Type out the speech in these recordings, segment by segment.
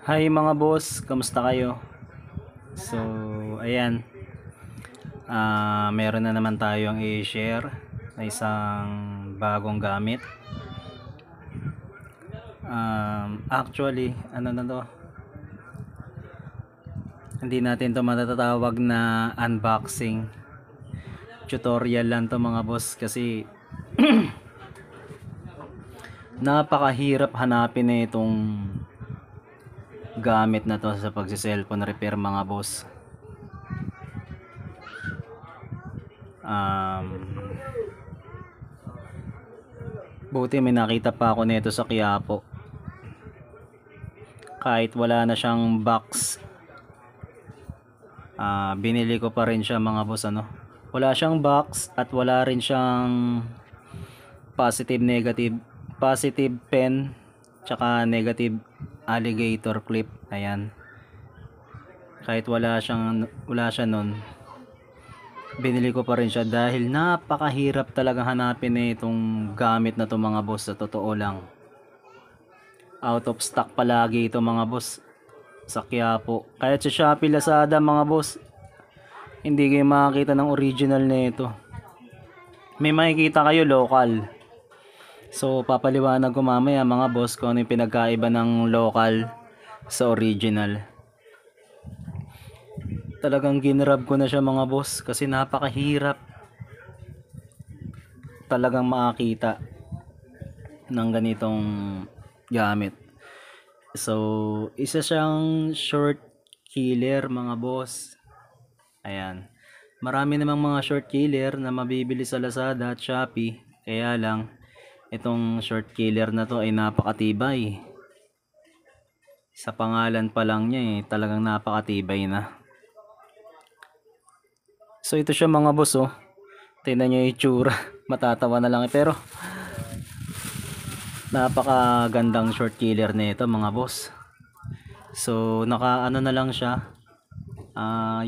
Hi mga boss, kamusta kayo? So, ayan. Meron na naman tayong i-share na isang bagong gamit. Actually, ano na to? Hindi natin to matatawag na unboxing. Tutorial lang to mga boss kasi napakahirap hanapin na itong gamit na to sa pagsi-cellphone repair mga boss. Buti may nakita pa ako nito sa Quiapo. Kahit wala na siyang box, binili ko pa rin siya mga boss. Wala siyang box at wala rin siyang positive pen tsaka negative alligator clip. Ayan, kahit wala siya nun, binili ko pa rin siya dahil napakahirap talaga hanapin na itong gamit na to mga boss. Sa totoo lang, out of stock palagi ito mga boss sa Quiapo. Kahit sa Shopee, Lazada mga boss, hindi kayo makakita ng original na ito. May makikita kayo local. So papaliwanag ko mamaya mga boss kung ano yung pinagkaiba ng local sa original. Talagang ginrab ko na siya mga boss kasi napakahirap talagang makakita ng ganitong gamit. So isa siyang short killer mga boss. Ayan, marami namang mga short killer na mabibili sa Lazada at Shopee, kaya lang itong short killer na to ay napakatibay. Sa pangalan pa lang niya talagang napakatibay na. So ito siya mga boss, tingnan nyo yung itsura. Matatawa na lang pero napakagandang short killer na ito mga boss. So naka ano na lang siya,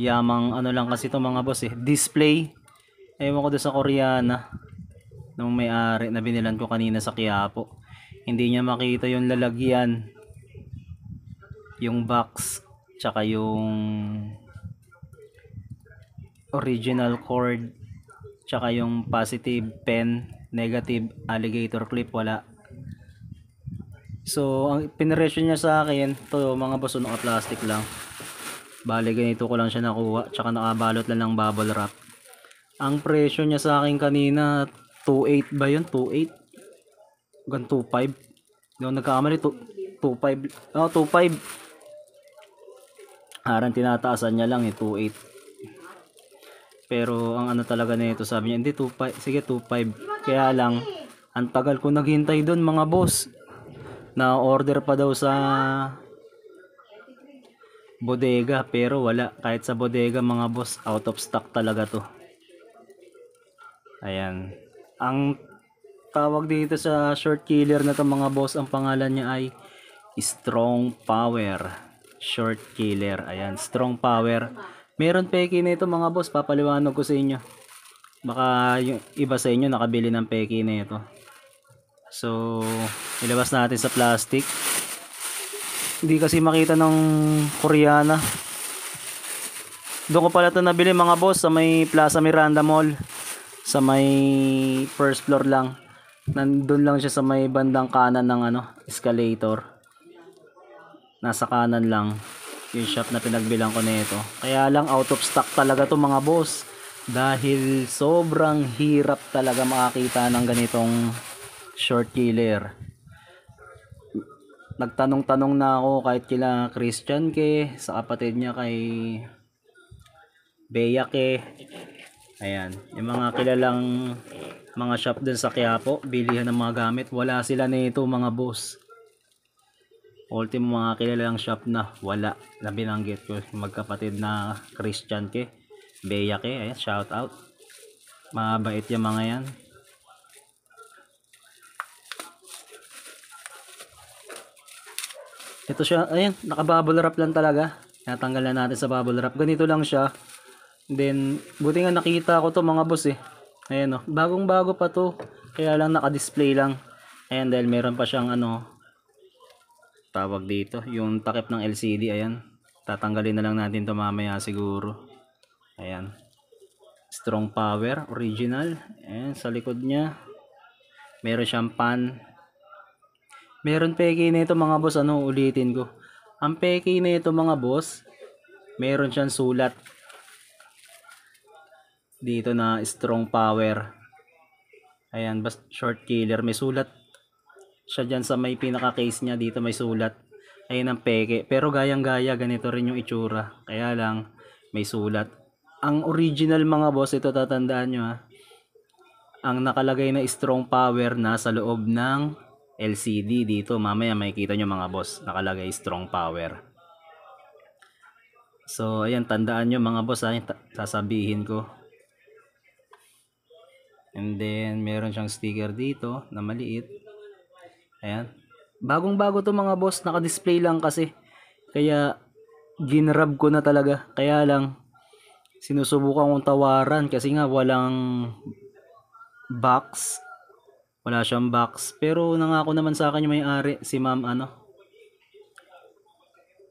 yamang ano lang kasi ito mga boss display. Ewan ko doon sa Koreana nung may-ari na binilan ko kanina sa Quiapo, hindi niya makita yung lalagyan, yung box, tsaka yung original cord, tsaka yung positive pen, negative alligator clip, wala. So ang pinresyo niya sa akin to mga boss, naka-plastic lang. Bale ganito ko lang siya nakuha, tsaka nakabalot lang ng bubble wrap. Ang presyo niya sa akin kanina 2.8 ba yun? 2.8 hanggang 2.5. Yung nagkakamali 2.5. 2.5. Parang tinataasan niya lang 2.8. Pero ang ano talaga nito, sabi niya hindi 2.5. Sige 2.5. Kaya lang ang tagal ko naghintay doon mga boss. Na order pa daw sa bodega pero wala. Kahit sa bodega mga boss, out of stock talaga to. Ayan. Ang tawag dito sa short killer na to mga boss, ang pangalan niya ay Strong Power short killer. Ayan, Strong Power. Meron peki na ito mga boss, papaliwanag ko sa inyo. Baka yung iba sa inyo nakabili ng peki na ito. So ilabas natin sa plastic. Hindi kasi makita ng Koreana. Doon ko pala ito nabili mga boss, sa may Plaza Miranda Mall, sa may first floor lang. Nandun lang siya sa may bandang kanan ng escalator. Nasa kanan lang yung shop na pinagbilang ko nito. Kaya lang out of stock talaga to mga boss, dahil sobrang hirap talaga makakita ng ganitong short killer. Nagtanong-tanong na ako kahit kila Christian Ke, sa kapatid niya kay Bea Ke. Ayan, yung mga kilalang mga shop dun sa Quiapo, bilihan ng mga gamit, wala sila nito mga boss. Ultimo mga kilalang shop na wala, na binanggit ko, magkapatid na Christian Ke, Bea Ke. Ayan, shout out, mabait yung mga yan. Ito siya, ayan, naka-bubble wrap lang talaga. Natanggal na natin sa bubble wrap. Ganito lang siya. Then, buti nga nakita ko to mga boss Ayan bagong bago pa to. Kaya lang naka-display lang. Ayan, dahil meron pa siyang tawag dito, yung takip ng LCD. Ayan, tatanggalin na lang natin to mamaya siguro. Ayan, strong power original. Ayan, sa likod niya meron siyang pan. Meron peke na ito mga boss, ano, ulitin ko. Ang peke na ito mga boss, meron siyang sulat dito na strong power. Ayan, short killer, may sulat siya dyan sa may pinaka case niya, dito may sulat. Ayan ang peke, pero gayang gaya ganito rin yung itsura, kaya lang may sulat. Ang original mga boss, ito tatandaan nyo ha, ang nakalagay na strong power na sa loob ng LCD dito. Mamaya makikita nyo mga boss, nakalagay strong power. So ayan, tandaan nyo mga boss ha, sasabihin ko. And then meron siyang sticker dito na maliit. Ayan, bagong bago to mga boss, naka-display lang kasi, kaya ginrab ko na talaga. Kaya lang sinusubukan kong tawaran kasi nga walang box, wala siyang box. Pero nangako naman sa akin yung may-ari, si Ma'am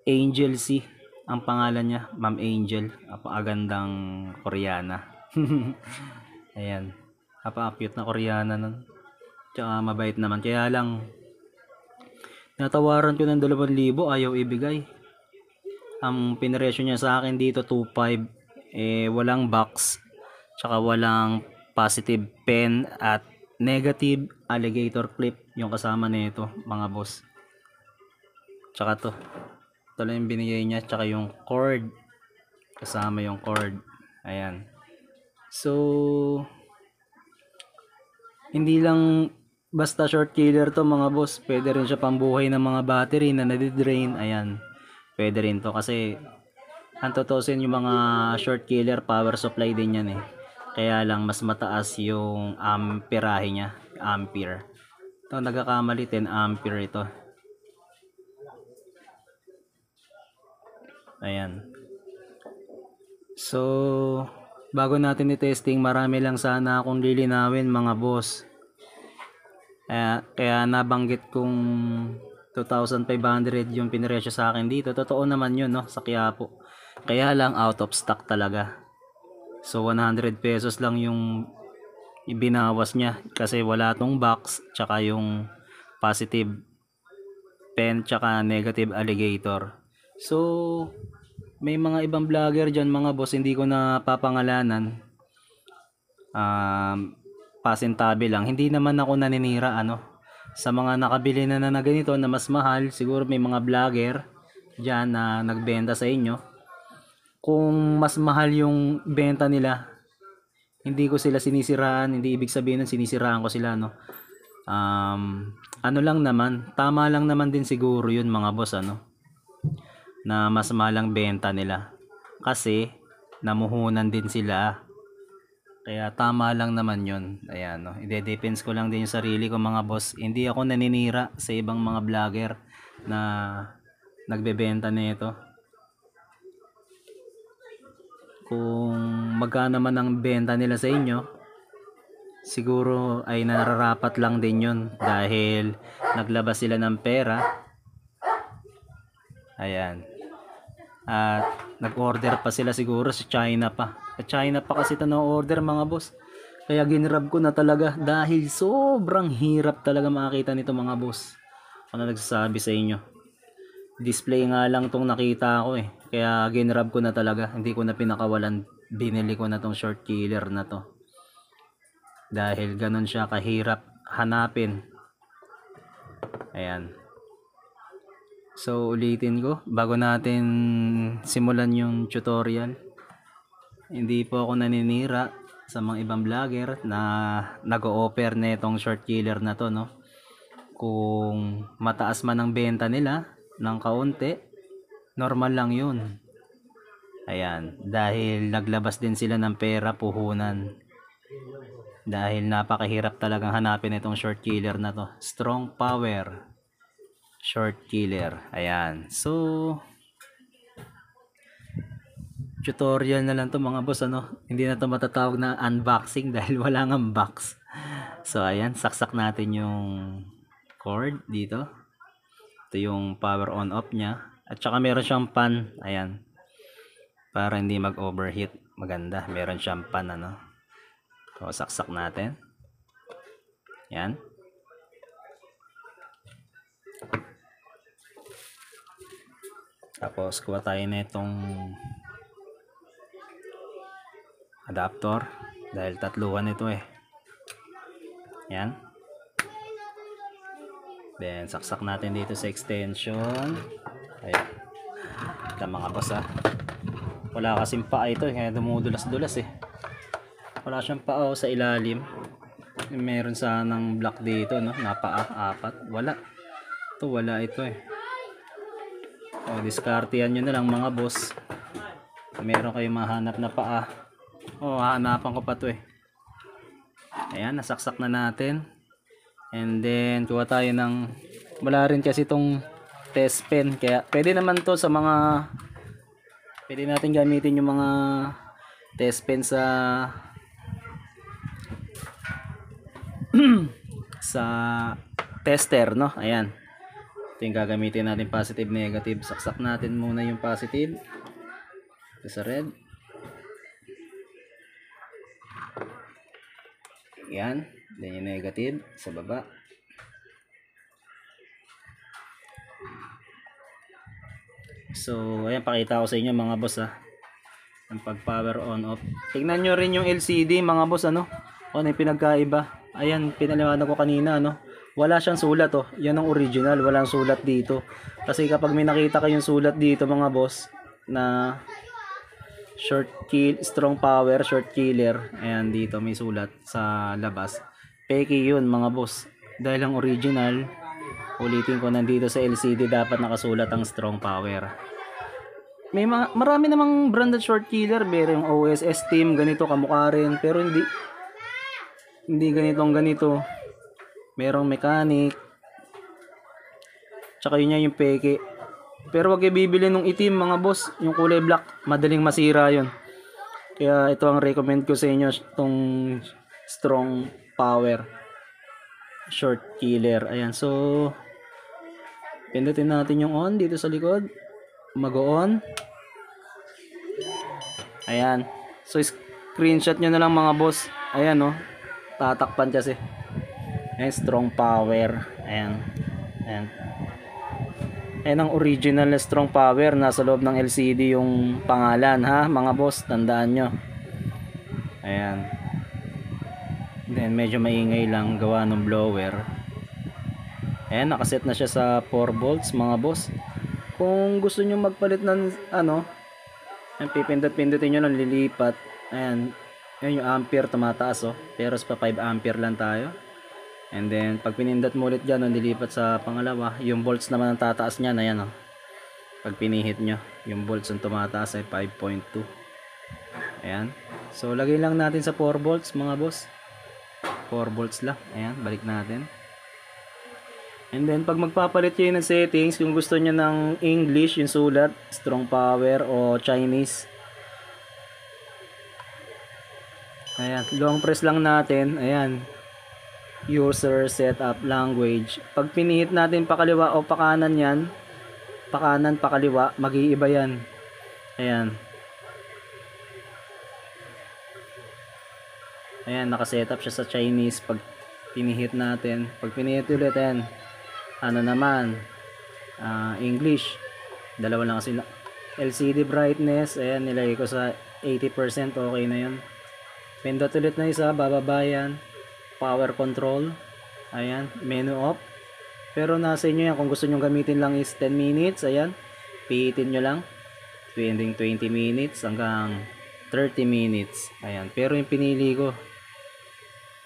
Angel C ang pangalan niya, Ma'am Angel. Apakagandang Koreana. Ayan, apaka-cute na Koreana nun, tsaka mabait naman. Kaya lang natawaran ko ng 2,000, ayaw ibigay. Ang pinresyo niya sa akin dito 2,500. Walang box, tsaka walang positive pen at negative alligator clip yung kasama nito mga boss. Tsaka ito lang yung binigay niya, tsaka yung cord, kasama yung cord. Ayan, so hindi lang basta short killer to mga boss, pwede rin siya pambuhay ng mga battery na nadidrain. Ayan, pwede rin to kasi ang tutusin yung mga short killer power supply din yan eh. Kaya lang mas mataas yung amperahe niya, ampere. Ito nagkakamali, 10 ampere ito. Ayan, so bago natin i-testing, marami lang sana akong lilinawin mga boss. Kaya nabanggit kong 2,500 yung pinresyo sa akin dito. Totoo naman yun, no, sa Quiapo. Kaya lang out of stock talaga. So 100 pesos lang yung ibinawas niya kasi wala tong box, tsaka yung positive pen, tsaka negative alligator. So may mga ibang vlogger dyan mga boss, hindi ko na papangalanan. Pasintabi lang, hindi naman ako naninira sa mga nakabili na ganito na mas mahal. Siguro may mga vlogger dyan na nagbenta sa inyo. Kung mas mahal yung benta nila, hindi ko sila sinisiraan, hindi ibig sabihin nun sinisiraan ko sila, ano lang naman, tama lang naman din siguro yun mga boss, na mas mahalang benta nila kasi namuhunan din sila. Kaya tama lang naman yun. Ayan, ide-defense ko lang din yung sarili ko mga boss. Hindi ako naninira sa ibang mga vlogger na nagbebenta nito. Kung magkano man ang benta nila sa inyo, siguro ay nararapat lang din yun dahil naglabas sila ng pera. Ayan, at nag-order pa sila siguro sa China pa. Sa China pa kasi ito na-order mga boss. Kaya ginrab ko na talaga dahil sobrang hirap talaga makita nito mga boss. Ano nagsasabi sa inyo? Display nga lang tong nakita ko eh. Kaya ginrab ko na talaga. Hindi ko na pinakawalan. Binili ko na tong short killer na to. Dahil ganun siya kahirap hanapin. Ayan. So ulitin ko bago natin simulan yung tutorial, hindi po ako naninira sa mga ibang vlogger na nag-o-offer na itong short killer na to, Kung mataas man ang benta nila ng kaunti, normal lang yun. Ayan, dahil naglabas din sila ng pera, puhunan. Dahil napakahirap talagang hanapin itong short killer na to. Strong power short killer. Ayan, so tutorial na lang to mga boss, hindi na to matatawag na unboxing dahil wala ngang box. So ayan, saksak natin yung cord dito. Ito yung power on off niya. At saka meron siyang fan. Ayan. Para hindi mag-overheat. Maganda. Meron siyang fan ano. So, saksak natin. Yan. Tapos kuha tayo na itong adapter. Dahil tatluhan ito eh. Yan. Then saksak natin dito sa extension. Ayan. Ito mga boss ha. Wala kasing paa ito eh. Kaya dumudulas-dulas eh. Wala siyang paa sa ilalim. Meron sanang block dito no. Napaa, 4. Wala. Ito wala ito eh. O diskartehan nyo na lang mga boss. Meron kayong mahanap na paa. O hanapan ko pa to eh. Ayan, nasaksak na natin. And then kuha tayo ng, wala rin kasi itong test pen. Kaya pwede naman to sa mga, pwede natin gamitin yung mga test pen sa sa tester no. Ayan. Ito yung gagamitin natin, positive, negative. Saksak natin muna yung positive. Ito sa red. Yan. Then yung negative sa baba. So, ayan, pakita ko sa inyo mga boss ha. Ang pag power on off. Tingnan nyo rin yung LCD mga boss ano. Ano yung pinagkaiba. Ayan, pinaliwanag ko kanina ano. Wala siyang sulat oh. Yan ang original. Walang sulat dito. Kasi kapag may nakita kayong sulat dito mga boss na strong power, short killer. Ayan dito may sulat sa labas. Peke yun mga boss. Dahil ang original, ulitin ko, nandito sa LCD dapat nakasulat ang strong power. May marami namang branded short killer. Meron yung OSS team, ganito kamukha rin. Pero hindi ganito. Merong mechanic. Tsaka yun yung peke. Pero wag kayo bibili nung itim mga boss. Yung kulay black, madaling masira yun. Kaya ito ang recommend ko sa inyo. Itong strong power short killer. Ayan, so pindutin natin yung on dito sa likod. Mag-on. Ayan. So screenshot nyo na lang mga boss. Ayan oh. Tatakpan kasi. Ayan, strong power. Ayan. Ayan. Ayan ang original na strong power. Nasa loob ng LCD yung pangalan ha mga boss. Tandaan nyo. Ayan. Then medyo maingay lang gawa ng blower. Ayan, nakaset na siya sa 4 volts mga boss. Kung gusto nyo magpalit ng ano, pipindot-pindutin nyo lang, lilipat. Ayan, yun yung ampere tumataas oh. Pero sa 5 ampere lang tayo. And then pag pinindot mo ulit dyan, nilipat sa pangalawa, yung volts naman ang tataas niyan. Ayan oh. Pag pinihit nyo, yung volts ang tumataas ay 5.2. Ayan. So lagay lang natin sa 4 volts mga boss. 4 volts lang. Ayan, balik natin. And then pag magpapalit kayo ng settings, kung gusto niyo ng English yung sulat, strong power o Chinese. Ayan, long press lang natin. Ayan. User setup language. Pag pinihit natin pakaliwa o pakanan yan, pakanan, pakaliwa, mag-iiba yan. Ayan. Ayan, nakasetup siya sa Chinese. Pag pinihit natin, pag pinihit ulit, ayan, ano naman, English. Dalawa lang kasi. LCD brightness, ayan, nilagay ko sa 80%, okay na yun. Pindot ulit na isa, bababa yan. Power control, ayan, menu off. Pero nasa inyo yan, kung gusto nyo gamitin lang is 10 minutes, ayan, pihitin nyo lang. Pwedeng 20 minutes hanggang 30 minutes, ayan. Pero yung pinili ko,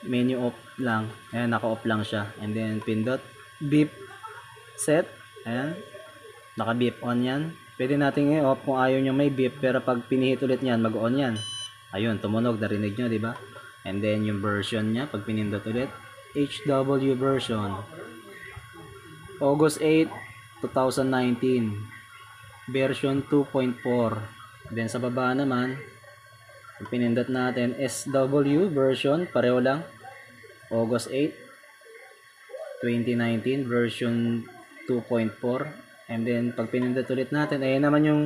menu off lang, ayan, naka-off lang siya. And then pindot, beep, set, ayan, naka-beep on yan. Pwede natin i-off kung ayaw nyo may beep, pero pag pinihit ulit yan, mag-on yan. Ayun, tumunog, narinig nyo, diba? And then yung version niya, pag pinindot ulit, HW version. August 8, 2019. Version 2.4. Then sa baba naman, pag pinindot natin, SW version, pareho lang. August 8, 2019, version 2.4. And then pag pinindot ulit natin, ayan naman yung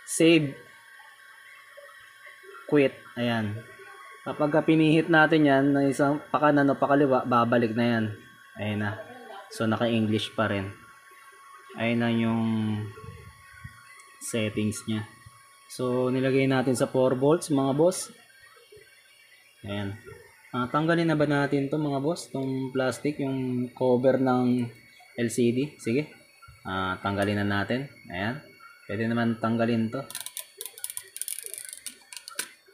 save, quit. Ayan. Kapag pinihit natin yan na isang pakanan o pakaliwa, babalik na yan. Ayan na. So naka-English pa rin. Ayan na yung settings niya. So nilagay natin sa 4 volts mga boss. Ayan. Tanggalin na ba natin to mga boss? Itong plastic, yung cover ng LCD. Sige. Tanggalin na natin. Ayan. Pwede naman tanggalin to.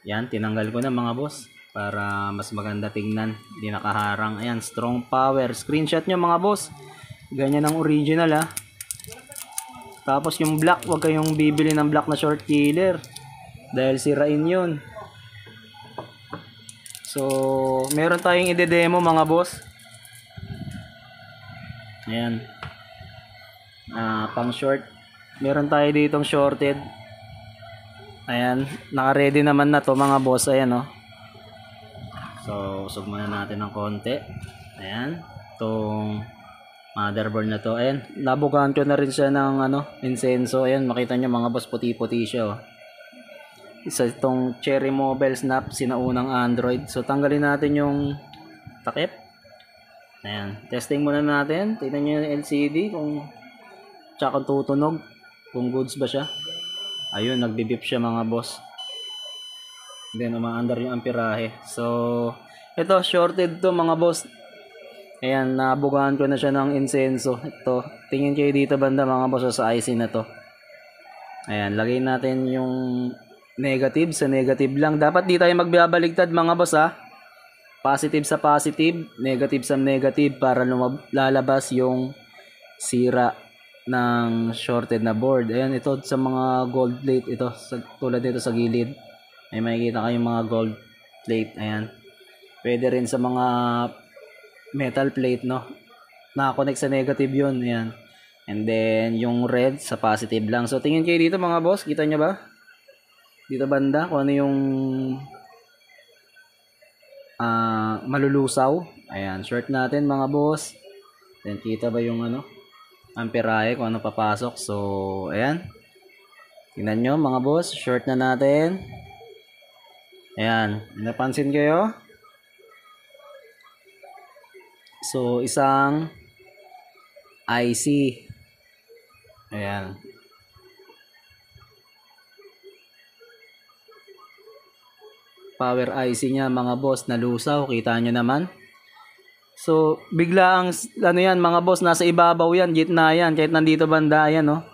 Yan, tinanggal ko na mga boss para mas maganda tingnan, hindi nakaharang. Ayan, strong power. Screenshot nyo mga boss. Ganyan ang original ha. Tapos yung black, huwag kayong bibili ng black na short killer dahil sirain yun. So, meron tayong ide-demo mga boss. Ayan. Pang short. Meron tayo ditong shorted. Ayan, naka-ready naman na to mga boss. Ayan oh. So, usog muna natin ng konti. Ayan, itong motherboard na to. Ayan, nabugaan ko na rin siya ng insenso. Ayan, makita nyo mga boss, puti-puti siya oh. Isa itong Cherry Mobile Snap, sinaunang Android. So, tanggalin natin yung takip. Ayan, testing muna natin. Tignan nyo yung LCD kung tsaka tutunog, kung goods ba siya. Ayun, nagbibip siya mga boss. Then, umaandar yung amperahe. So, ito, shorted to mga boss. Ayan, nabugaan ko na siya ng insenso. Ito, tingin kayo dito banda mga boss sa IC na to. Ayan, lagay natin yung negative sa negative lang. Dapat di tayo magbabaligtad mga boss ha. Positive sa positive, negative sa negative para lalabas yung sira ng shorted na board. Ayan, ito sa mga gold plate ito, tulad dito sa gilid. May makikita kayong mga gold plate. Ayan. Pwede rin sa mga metal plate, no? Naka-connect sa negative yun. Ayan. And then, yung red sa positive lang. So, tingin kayo dito mga boss. Kita nyo ba? Dito banda, kung ano yung malulusaw. Ayan, short natin mga boss. Then, kita ba yung amperahe kung ano papasok. So, ayan. Tingnan nyo mga boss. Short na natin. Ayan. Napansin kayo? So, isang IC. Ayan. Power IC niya mga boss. Nalusaw. Kita nyo naman. So, bigla ang, yan mga boss, nasa ibabaw yan, gitna yan, kahit nandito banda, yan no,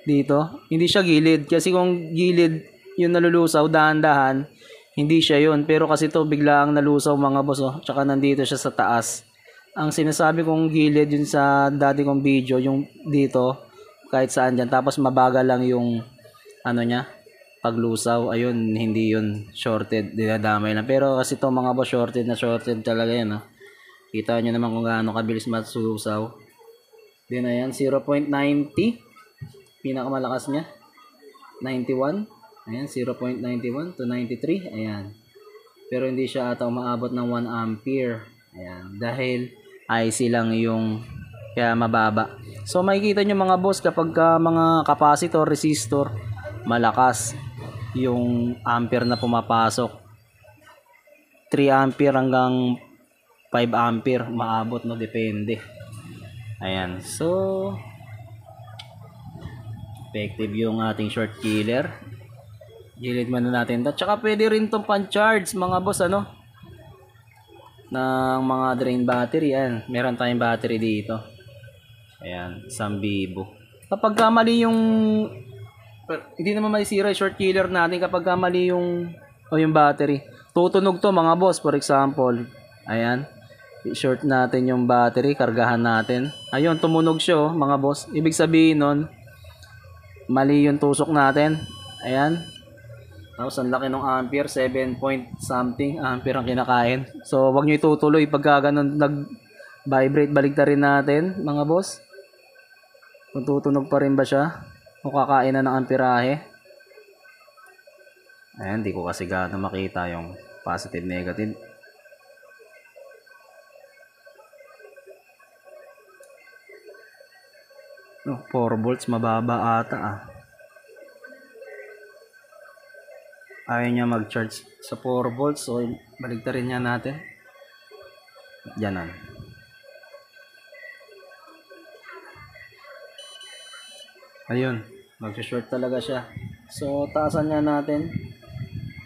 dito, hindi siya gilid, kasi kung gilid yung nalulusaw, dahan-dahan, hindi siya yun, pero kasi to bigla ang nalusaw mga boss, oh, tsaka nandito siya sa taas. Ang sinasabi kong gilid yun sa dati kong video, yung dito, kahit saan dyan, tapos mabagal lang yung, niya, paglusaw, ayun, hindi yun shorted, dinadamay lang, pero kasi to mga boss, shorted talaga yan, no. Kita nyo naman kung gaano kabilis masusaw. Then ayan, 0.90. Pinakamalakas niya. 91. Ayan, 0.91 to 93. Ayan. Pero hindi siya ata umaabot ng 1 ampere. Ayan. Dahil IC lang yung kaya mababa. So makikita nyo mga boss kapag mga capacitor, resistor, malakas yung ampere na pumapasok. 3 ampere hanggang 5 ampere maabot, no, depende. Ayan, so effective yung ating short killer. Gilid muna natin. At saka pwede rin itong pan-charge mga boss, ng mga drain battery. Ayan, meron tayong battery dito. Ayan, isang Vivo. Kapag mali yung, hindi naman masisira yung short killer natin kapag mali yung battery. Tutunog to mga boss, for example. Ayan. Short natin yung battery, kargahan natin. Ayun, tumunog siya, mga boss. Ibig sabihin nun, mali yung tusok natin. Ayan. Tapos, ang laki ng ampere, 7 point something ampere ang kinakain. So, wag nyo itutuloy pagka ganun nag-vibrate. Baligtarin natin, mga boss. Kung tutunog pa rin ba siya, kung kakain na ng amperahe. Ayan, di ko kasi gaano makita yung positive, negative. Oh, 4 volts, mababa ata ah. Ayaw niya mag-charge sa 4 volts. So, baligtarin niya natin. Ganon. Ayun, mag-short talaga siya. So, taasan niya natin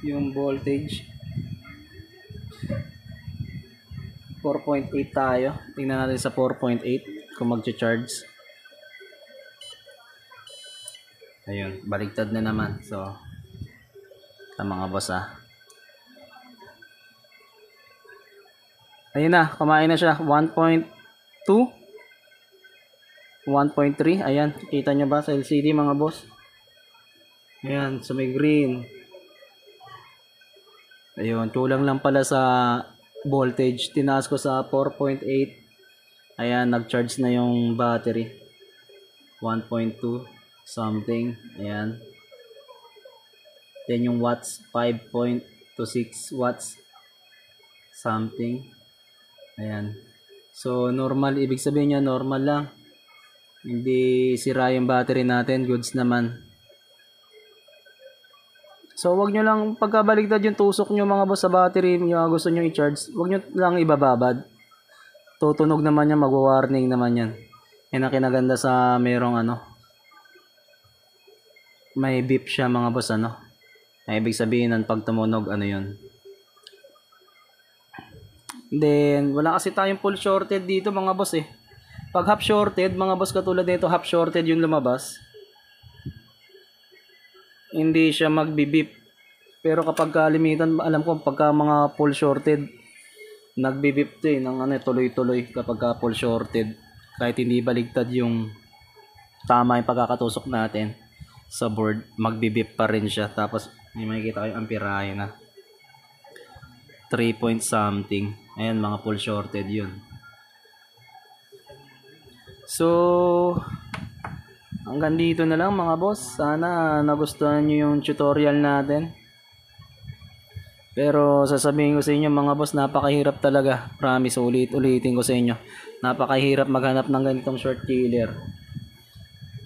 yung voltage. 4.8 tayo. Tingnan natin sa 4.8 kung mag-charge. Ayun, baligtad na naman. So, mga boss ah. Ayun na, kumain na siya. 1.2, 1.3. Ayan, kita nyo ba sa LCD mga boss? Ayan, sa may green. Ayun, kulang lang pala sa voltage. Tinaas ko sa 4.8. Ayan, nag-charge na yung battery. 1.2 something. Ayan. Then yung watts, 5.26 watts something. Ayan. So, normal. Ibig sabihin niya, normal lang. Hindi sira yung battery natin. Goods naman. So, wag nyo lang pagkabaligtad yung tusok nyo mga boss sa battery nyo gusto nyo i-charge. Wag nyo lang ibababad. Tutunog naman yan. Mag-warning naman yan. Yan ang kinaganda sa merong ano. May beep siya mga boss ano. Ay, ibig sabihin ng pag tumunog ano yun. Then, wala kasi tayong full shorted dito mga boss eh. Pag half shorted, mga boss katulad nito, half shorted yung lumabas. Hindi siya magbi-beep. Pero kapag kalimitan, alam ko pagka mga full shorted, nagbi-beep to eh, ng ano, tuloy-tuloy kapag full shorted. Kahit hindi baligtad yung tama yung pagkakatusok natin sa board, magbi-beep pa rin siya. Tapos, may makikita kayo amperahe na 3 point something. Ayan, mga full shorted yun. So, hanggang dito na lang mga boss. Sana nagustuhan nyo yung tutorial natin. Pero sasabihin ko sa inyo mga boss, napakahirap talaga. Promise, ulitin ko sa inyo. Napakahirap maghanap ng ganitong short killer.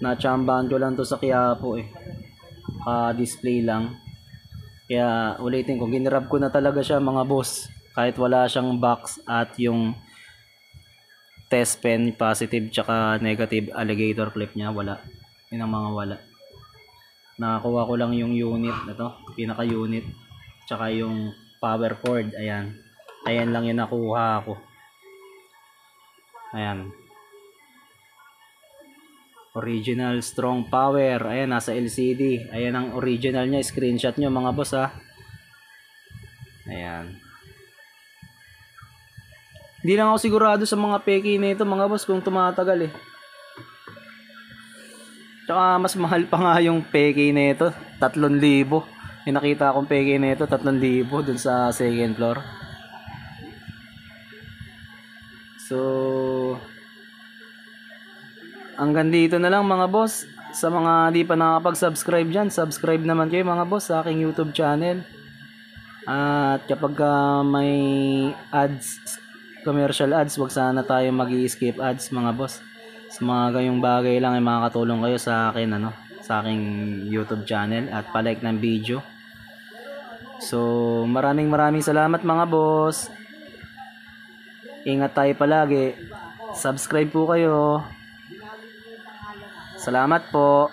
Natsambahan ko lang to sa Quiapo eh. Display lang. Kaya ulitin ko, ginrab ko na talaga siya mga boss. Kahit wala siyang box at yung test pen, positive tsaka negative alligator clip niya, wala. Yun ang mga wala. Nakakuha ko lang yung unit na to, pinaka unit. Tsaka yung power cord, ayan. Ayan lang yung nakuha ko. Ayan. Original strong power. Ayan, nasa LCD. Ayan ang original niya. Screenshot nyo mga boss ha. Ayan. Hindi lang ako sigurado sa mga peki nito mga boss kung tumatagal eh. Tsaka mas mahal pa nga yung peki nito. 3,000. Yung nakita akong peki nito 3,000 dun sa second floor. So, hanggang dito na lang mga boss. Sa mga di pa nakapag-subscribe dyan, subscribe naman kayo mga boss sa aking YouTube channel. At kapag may ads, commercial ads, wag sana tayo mag-i-skip ads mga boss. Sa mga gayong bagay lang ay makakatulong kayo sa akin ano, sa aking YouTube channel at pa-like ng video. So, maraming salamat mga boss. Ingat tayo palagi. Subscribe po kayo. Salamat po.